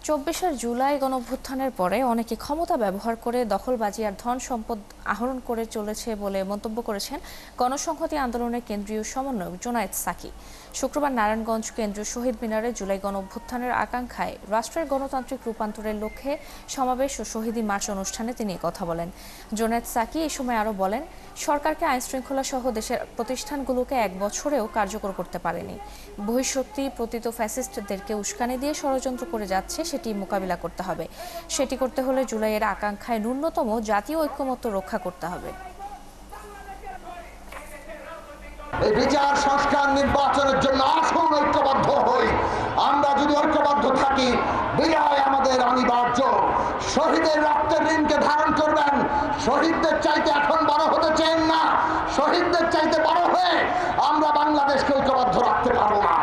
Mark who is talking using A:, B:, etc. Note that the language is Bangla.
A: ২৪ জুলাই গণঅভ্যুত্থানের পরে অনেকে ক্ষমতা ব্যবহার করে দখলবাজি আর ধন সম্পদ আহরণ করে চলেছে বলে মন্তব্য করেছেন গণসংহতি আন্দোলনের কেন্দ্রীয় সমন্বয়ক জোনায়েদ সাকি। শুক্রবার নারায়ণগঞ্জ কেন্দ্রীয় শহীদ মিনারে জুলাই গণঅভ্যুত্থানের আকাঙ্ক্ষায় রাষ্ট্রের গণতান্ত্রিক রূপান্তরের লক্ষ্যে সমাবেশ ও শহীদী মার্চ অনুষ্ঠানে তিনি কথা বলেন। জোনায়েদ সাকি এই সময় আরও বলেন, সরকারকে আইনশৃঙ্খলা সহ দেশের প্রতিষ্ঠানগুলোকে ১ বছরেও কার্যকর করতে পারেনি। বহিঃশক্তি পতিত ফ্যাসিস্টদেরকে উস্কানি দিয়ে ষড়যন্ত্র করে যাচ্ছে, সেটি মোকাবিলা করতে হবে। সেটি করতে হলে জুলাইয়ের আকাঙ্ক্ষায় ন্যূনতম জাতীয় ঐক্যমত্য রক্ষা করতে হবে।
B: এই বিচার সংস্কার নির্বাচনের জন্য আসুন ঐক্যবদ্ধ হই। আমরা যদি ঐক্যবদ্ধ থাকি, বিজয় আমাদের অনিবার্য। শহীদের রক্তের ঋণকে ধারণ করবেন। শহীদদের চাইতে এখন বড় হতে চান না, শহীদদের চাইতে বড় হয়ে আমরা বাংলাদেশকে ঐক্যবদ্ধ রাখতে পারবো না।